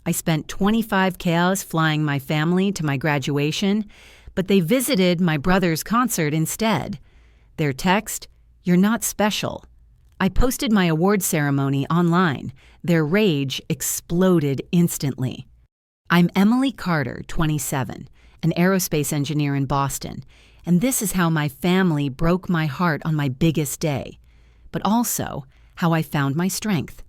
I spent 25 KOs flying my family to my graduation, but they visited my brother's concert instead. Their text, "You're not special." I posted my award ceremony online. Their rage exploded instantly. I'm Emily Carter, 27, an aerospace engineer in Boston, and this is how my family broke my heart on my biggest day, but also how I found my strength.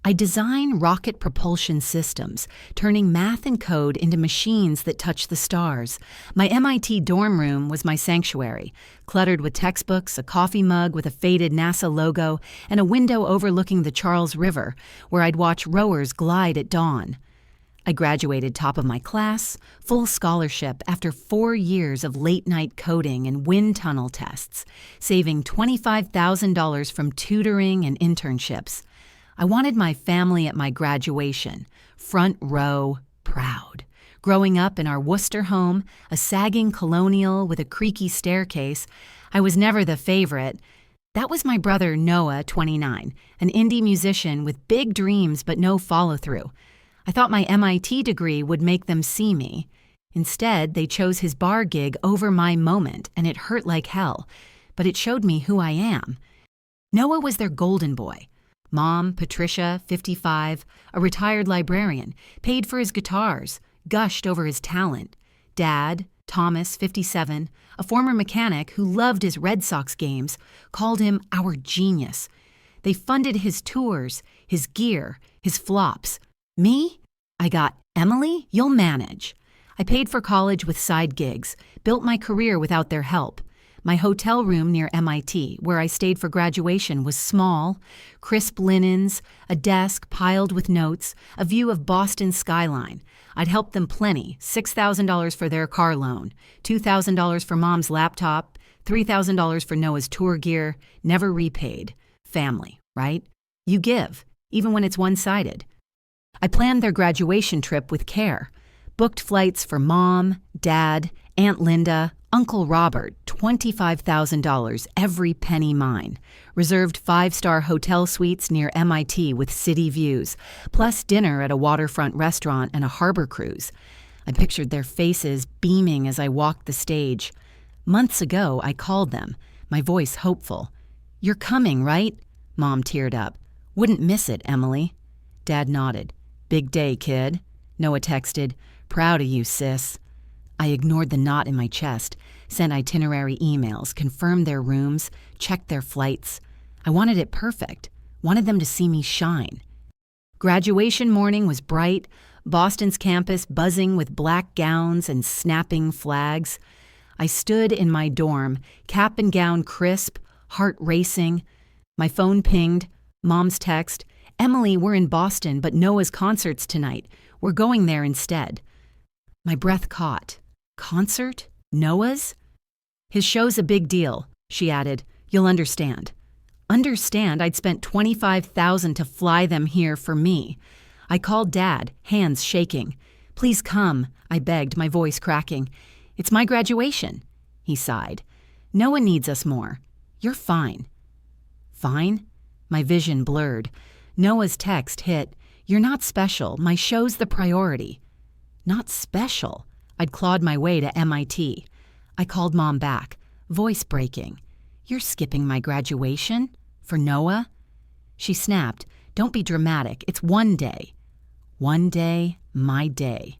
I design rocket propulsion systems, turning math and code into machines that touch the stars. My MIT dorm room was my sanctuary, cluttered with textbooks, a coffee mug with a faded NASA logo, and a window overlooking the Charles River, where I'd watch rowers glide at dawn. I graduated top of my class, full scholarship after 4 years of late-night coding and wind tunnel tests, saving $25,000 from tutoring and internships. I wanted my family at my graduation, front row, proud. Growing up in our Worcester home, a sagging colonial with a creaky staircase, I was never the favorite. That was my brother Noah, 29, an indie musician with big dreams but no follow-through. I thought my MIT degree would make them see me. Instead, they chose his bar gig over my moment, and it hurt like hell. But it showed me who I am. Noah was their golden boy. Mom, Patricia, 55, a retired librarian, paid for his guitars, gushed over his talent. Dad, Thomas, 57, a former mechanic who loved his Red Sox games, called him our genius. They funded his tours, his gear, his flops. Me? I got, "Emily, you'll manage." I paid for college with side gigs, built my career without their help. My hotel room near MIT, where I stayed for graduation, was small, crisp linens, a desk piled with notes, a view of Boston's skyline. I'd helped them plenty, $6,000 for their car loan, $2,000 for Mom's laptop, $3,000 for Noah's tour gear, never repaid. Family, right? You give, even when it's one-sided. I planned their graduation trip with care, booked flights for Mom, Dad, Aunt Linda, Uncle Robert, $25,000, every penny mine. Reserved 5-star hotel suites near MIT with city views, plus dinner at a waterfront restaurant and a harbor cruise. I pictured their faces beaming as I walked the stage. Months ago, I called them, my voice hopeful. "You're coming, right?" Mom teared up. "Wouldn't miss it, Emily." Dad nodded. "Big day, kid." Noah texted, "Proud of you, sis." I ignored the knot in my chest, sent itinerary emails, confirmed their rooms, checked their flights. I wanted it perfect, wanted them to see me shine. Graduation morning was bright, Boston's campus buzzing with black gowns and snapping flags. I stood in my dorm, cap and gown crisp, heart racing. My phone pinged, Mom's text, "Emily, we're in Boston, but Noah's concert's tonight. We're going there instead." My breath caught. Concert? Noah's? "His show's a big deal," she added. "You'll understand." Understand I'd spent $25,000 to fly them here for me. I called Dad, hands shaking. "Please come," I begged, my voice cracking. "It's my graduation." He sighed. "Noah needs us more. You're fine." Fine? My vision blurred. Noah's text hit, "You're not special. My show's the priority." Not special. I'd clawed my way to MIT. I called Mom back, voice breaking. "You're skipping my graduation? For Noah?" She snapped, "Don't be dramatic. It's one day." One day, my day.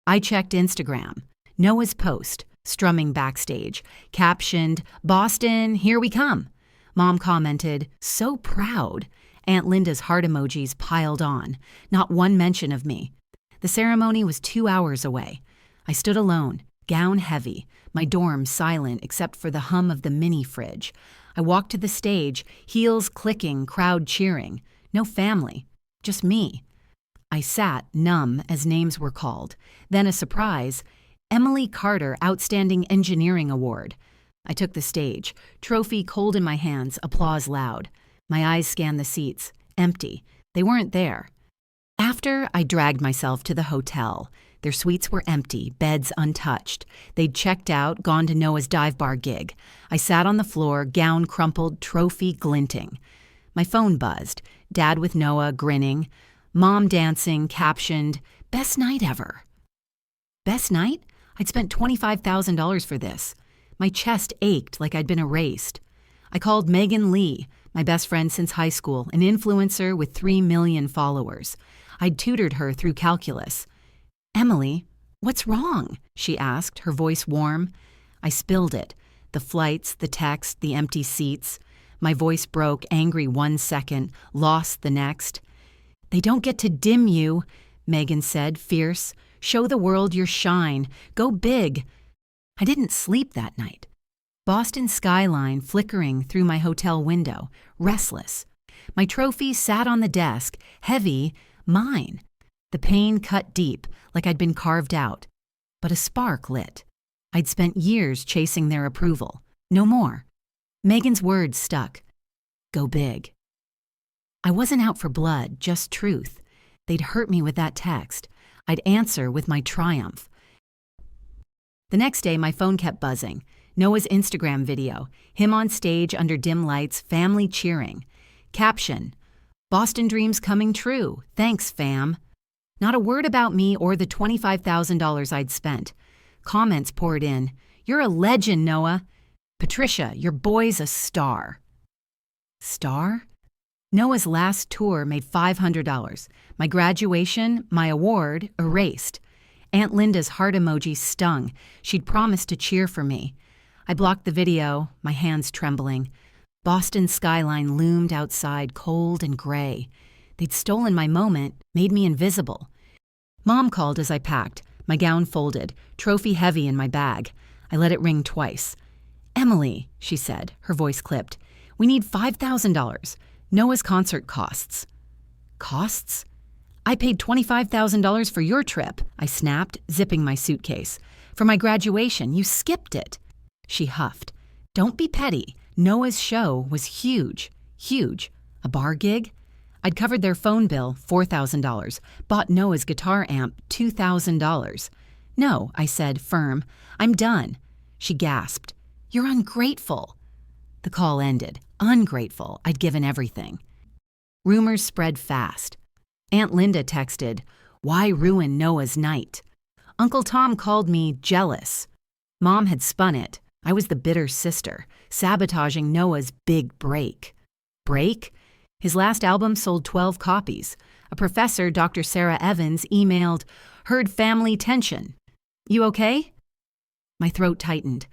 I checked Instagram. Noah's post, strumming backstage, captioned, "Boston, here we come." Mom commented, "So proud." Aunt Linda's heart emojis piled on. Not one mention of me. The ceremony was 2 hours away. I stood alone, gown heavy, my dorm silent except for the hum of the mini fridge. I walked to the stage, heels clicking, crowd cheering. No family, just me. I sat, numb, as names were called. Then a surprise, Emily Carter Outstanding Engineering Award. I took the stage, trophy cold in my hands, applause loud. My eyes scanned the seats, empty. They weren't there. After, I dragged myself to the hotel. Their suites were empty, beds untouched. They'd checked out, gone to Noah's dive bar gig. I sat on the floor, gown crumpled, trophy glinting. My phone buzzed. Dad with Noah, grinning. Mom dancing, captioned, "Best night ever." Best night? I'd spent $25,000 for this. My chest ached like I'd been erased. I called Megan Lee, my best friend since high school, an influencer with 3 million followers. I'd tutored her through calculus. "Emily, what's wrong?" she asked, her voice warm. I spilled it. The flights, the text, the empty seats. My voice broke, angry 1 second, lost the next. "They don't get to dim you," Megan said, fierce. "Show the world your shine. Go big." I didn't sleep that night. Boston skyline flickering through my hotel window, restless. My trophy sat on the desk, heavy, mine. The pain cut deep, like I'd been carved out. But a spark lit. I'd spent years chasing their approval. No more. Megan's words stuck. Go big. I wasn't out for blood, just truth. They'd hurt me with that text. I'd answer with my triumph. The next day, my phone kept buzzing. Noah's Instagram video, him on stage under dim lights, family cheering. Caption, "Boston dreams coming true. Thanks, fam." Not a word about me or the $25,000 I'd spent. Comments poured in. "You're a legend, Noah." "Patricia, your boy's a star." Star? Noah's last tour made $500. My graduation, my award, erased. Aunt Linda's heart emoji stung. She'd promised to cheer for me. I blocked the video, my hands trembling. Boston skyline loomed outside, cold and gray. They'd stolen my moment, made me invisible. Mom called as I packed, my gown folded, trophy heavy in my bag. I let it ring twice. "Emily," she said, her voice clipped, "we need $5,000. Noah's concert costs." Costs? "I paid $25,000 for your trip," I snapped, zipping my suitcase. "For my graduation, you skipped it." She huffed. "Don't be petty. Noah's show was huge. Huge. A bar gig?" I'd covered their phone bill, $4,000. Bought Noah's guitar amp, $2,000. "No," I said, firm. "I'm done." She gasped. "You're ungrateful." The call ended. Ungrateful. I'd given everything. Rumors spread fast. Aunt Linda texted, "Why ruin Noah's night?" Uncle Tom called me jealous. Mom had spun it. I was the bitter sister, sabotaging Noah's big break. Break? His last album sold 12 copies. A professor, Dr. Sarah Evans, emailed, "Heard family tension. You okay?" My throat tightened.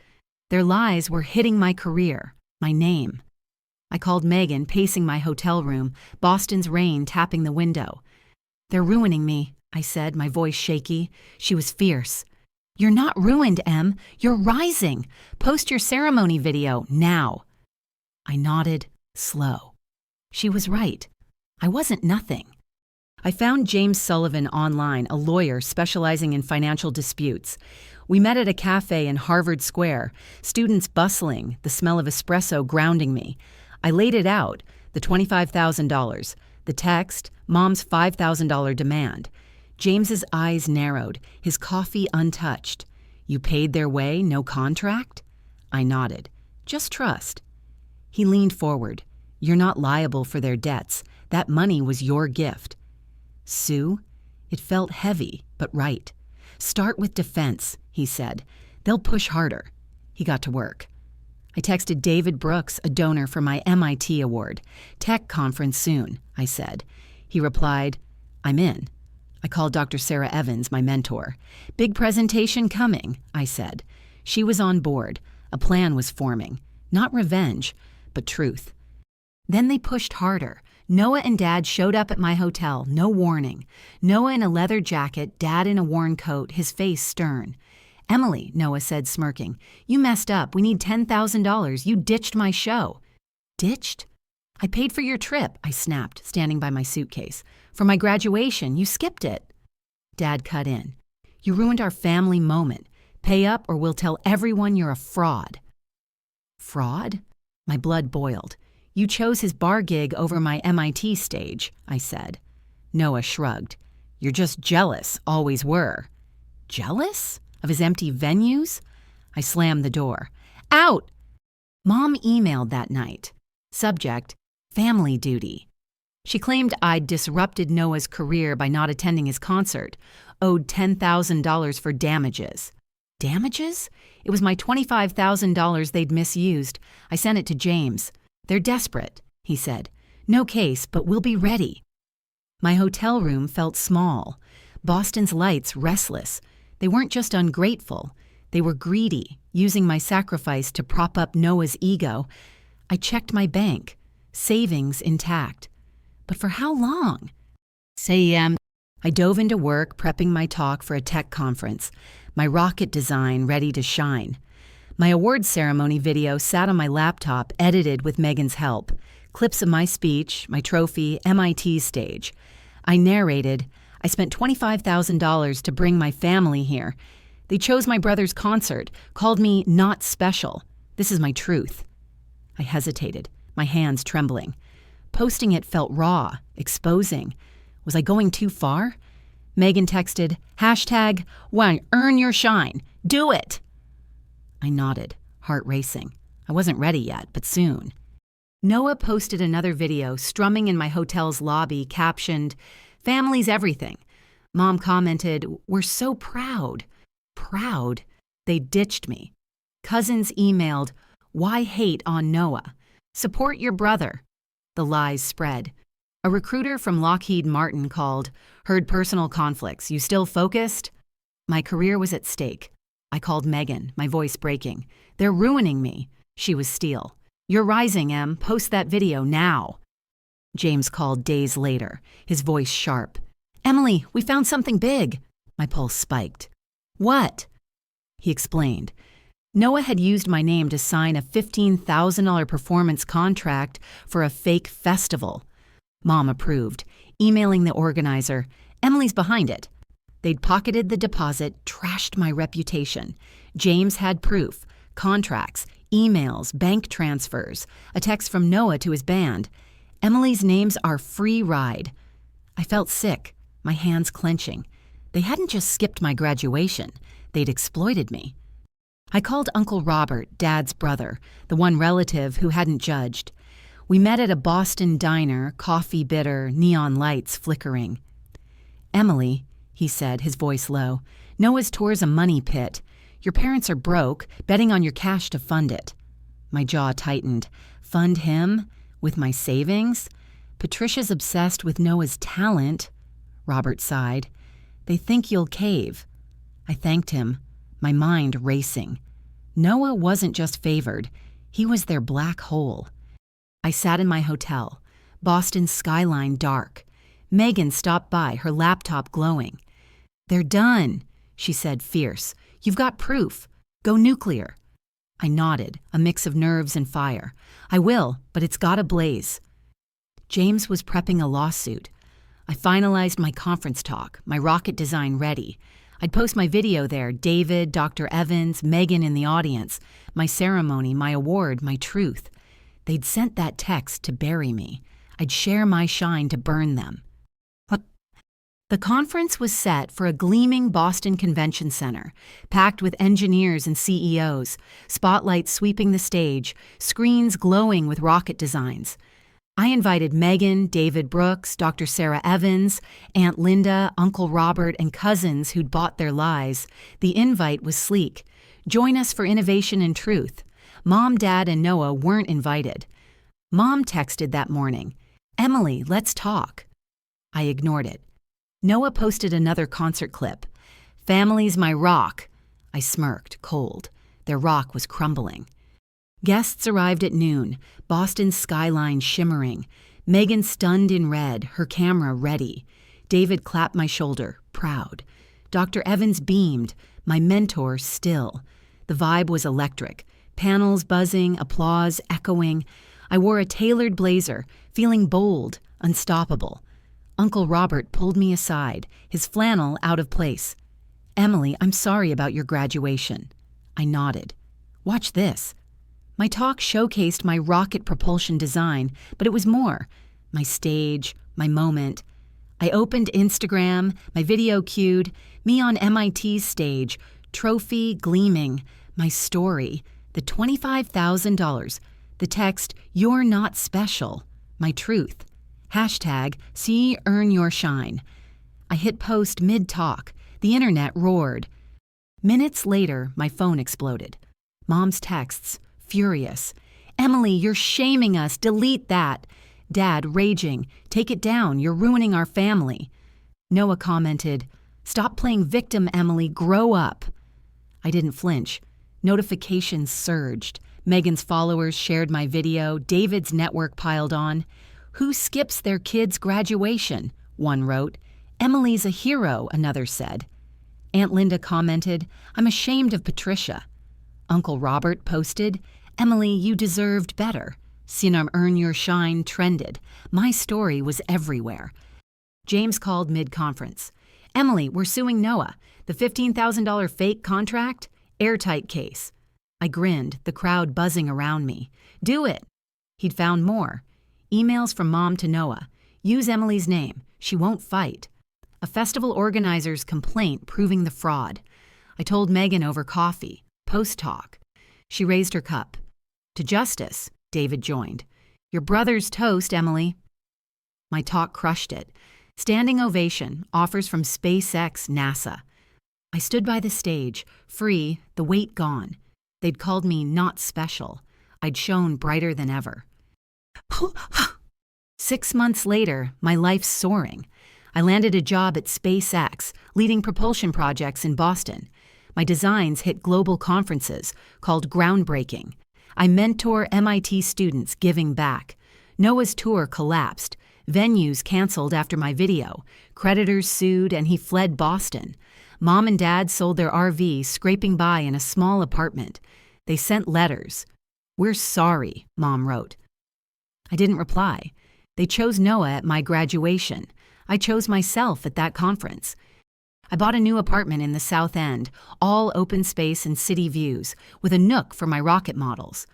Their lies were hitting my career, my name. I called Megan, pacing my hotel room, Boston's rain tapping the window. "They're ruining me," I said, my voice shaky. She was fierce. "You're not ruined, Em. You're rising. Post your ceremony video now." I nodded, slow. She was right. I wasn't nothing. I found James Sullivan online, a lawyer specializing in financial disputes. We met at a cafe in Harvard Square, students bustling, the smell of espresso grounding me. I laid it out, the $25,000, the text, Mom's $5,000 demand. James's eyes narrowed, his coffee untouched. "You paid their way, no contract?" I nodded. "Just trust." He leaned forward. "You're not liable for their debts. That money was your gift." Sue? It felt heavy, but right. "Start with defense," he said. "They'll push harder." He got to work. I texted David Brooks, a donor for my MIT award. "Tech conference soon," I said. He replied, "I'm in." I called Dr. Sarah Evans, my mentor. "Big presentation coming," I said. She was on board. A plan was forming. Not revenge, but truth. Then they pushed harder. Noah and Dad showed up at my hotel, no warning. Noah in a leather jacket, Dad in a worn coat, his face stern. "Emily," Noah said, smirking, "you messed up. We need $10,000. You ditched my show." "Ditched?" "I paid for your trip," I snapped, standing by my suitcase. "For my graduation, you skipped it." Dad cut in. "You ruined our family moment. Pay up or we'll tell everyone you're a fraud." Fraud? My blood boiled. "You chose his bar gig over my MIT stage," I said. Noah shrugged. "You're just jealous, always were." Jealous? Of his empty venues? I slammed the door. "Out!" Mom emailed that night. Subject, family duty. She claimed I'd disrupted Noah's career by not attending his concert, owed $10,000 for damages. Damages? It was my $25,000 they'd misused. I sent it to James. They're desperate, he said. No case, but we'll be ready. My hotel room felt small. Boston's lights restless. They weren't just ungrateful. They were greedy, using my sacrifice to prop up Noah's ego. I checked my bank. Savings intact. But for how long? 6 a.m. I dove into work, prepping my talk for a tech conference, my rocket design ready to shine. My awards ceremony video sat on my laptop, edited with Megan's help. Clips of my speech, my trophy, MIT stage. I narrated, I spent $25,000 to bring my family here. They chose my brother's concert, called me not special. This is my truth. I hesitated, my hands trembling. Posting it felt raw, exposing. Was I going too far? Megan texted, #, earn your shine. Do it! I nodded, heart racing. I wasn't ready yet, but soon. Noah posted another video, strumming in my hotel's lobby, captioned, "Family's everything." Mom commented, "We're so proud." Proud? They ditched me. Cousins emailed, "Why hate on Noah? Support your brother." The lies spread. A recruiter from Lockheed Martin called, "Heard personal conflicts. You still focused?" My career was at stake. I called Megan, my voice breaking. "They're ruining me." She was steel. "You're rising, Em. Post that video now." James called days later, his voice sharp. "Emily, we found something big." My pulse spiked. "What?" He explained. Noah had used my name to sign a $15,000 performance contract for a fake festival. Mom approved, emailing the organizer, "Emily's behind it." They'd pocketed the deposit, trashed my reputation. James had proof, contracts, emails, bank transfers, a text from Noah to his band. Emily's name's our free ride. I felt sick, my hands clenching. They hadn't just skipped my graduation. They'd exploited me. I called Uncle Robert, Dad's brother, the one relative who hadn't judged. We met at a Boston diner, coffee bitter, neon lights flickering. "Emily," he said, his voice low, "Noah's tour's a money pit. Your parents are broke, betting on your cash to fund it." My jaw tightened. Fund him? With my savings? Patricia's obsessed with Noah's talent. Robert sighed. "They think you'll cave." I thanked him, my mind racing. Noah wasn't just favored. He was their black hole. I sat in my hotel, Boston's skyline dark. Megan stopped by, her laptop glowing. "They're done," she said, fierce. "You've got proof. Go nuclear." I nodded, a mix of nerves and fire. "I will, but it's gotta blaze." James was prepping a lawsuit. I finalized my conference talk, my rocket design ready. I'd post my video there, David, Dr. Evans, Megan in the audience, my ceremony, my award, my truth. They'd sent that text to bury me. I'd share my shine to burn them. The conference was set for a gleaming Boston Convention Center, packed with engineers and CEOs, spotlights sweeping the stage, screens glowing with rocket designs. I invited Megan, David Brooks, Dr. Sarah Evans, Aunt Linda, Uncle Robert, and cousins who'd bought their lies. The invite was sleek. "Join us for innovation and truth." Mom, Dad, and Noah weren't invited. Mom texted that morning, "Emily, let's talk." I ignored it. Noah posted another concert clip. "Family's my rock." I smirked, cold. Their rock was crumbling. Guests arrived at noon, Boston's skyline shimmering. Megan stunned in red, her camera ready. David clapped my shoulder, proud. Dr. Evans beamed, my mentor still. The vibe was electric. Panels buzzing, applause echoing. I wore a tailored blazer, feeling bold, unstoppable. Uncle Robert pulled me aside, his flannel out of place. "Emily, I'm sorry about your graduation." I nodded. "Watch this." My talk showcased my rocket propulsion design, but it was more. My stage, my moment. I opened Instagram, my video cued, me on MIT's stage, trophy gleaming, my story, the $25,000, the text, "You're not special," my truth. Hashtag see earn your shine. I hit post mid-talk. The internet roared. Minutes later, my phone exploded. Mom's texts, furious. Emily, you're shaming us. Delete that. Dad, raging. Take it down. You're ruining our family. Noah commented, stop playing victim, Emily. Grow up. I didn't flinch. Notifications surged. Megan's followers shared my video. David's network piled on. Who skips their kid's graduation? One wrote. Emily's a hero, another said. Aunt Linda commented, I'm ashamed of Patricia. Uncle Robert posted, Emily, you deserved better. Sinam Earn Your Shine trended. My story was everywhere. James called mid-conference. Emily, we're suing Noah. The $15,000 fake contract? Airtight case. I grinned, the crowd buzzing around me. Do it. He'd found more. Emails from Mom to Noah. Use Emily's name. She won't fight. A festival organizer's complaint proving the fraud. I told Megan over coffee. Post-talk. She raised her cup. To justice, David joined. Your brother's toast, Emily. My talk crushed it. Standing ovation, offers from SpaceX, NASA. I stood by the stage, free, the weight gone. They'd called me not special. I'd shone brighter than ever. 6 months later, my life's soaring. I landed a job at SpaceX, leading propulsion projects in Boston. My designs hit global conferences, called Groundbreaking. I mentor MIT students giving back. Noah's tour collapsed. Venues canceled after my video. Creditors sued and he fled Boston. Mom and Dad sold their RV, scraping by in a small apartment. They sent letters. We're sorry, Mom wrote. I didn't reply. They chose Noah at my graduation. I chose myself at that conference. I bought a new apartment in the South End, all open space and city views, with a nook for my rocket models.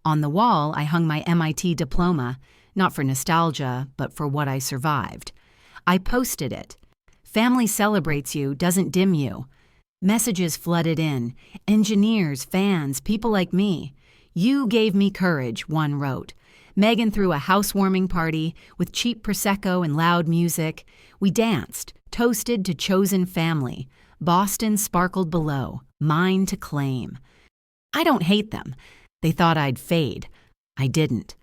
On the wall, I hung my MIT diploma, not for nostalgia, but for what I survived. I posted it. Family celebrates you, doesn't dim you. Messages flooded in. Engineers, fans, people like me. You gave me courage, one wrote. Megan threw a housewarming party with cheap Prosecco and loud music. We danced, toasted to chosen family. Boston sparkled below, mine to claim. I don't hate them. They thought I'd fade. I didn't.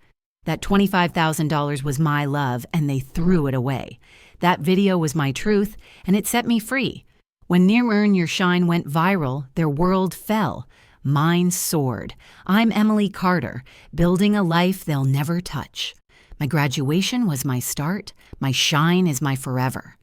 That $25,000 was my love, and they threw it away. That video was my truth, and it set me free. When Near Earn Your Shine went viral, their world fell. Mine soared. I'm Emily Carter, building a life they'll never touch. My graduation was my start. My shine is my forever.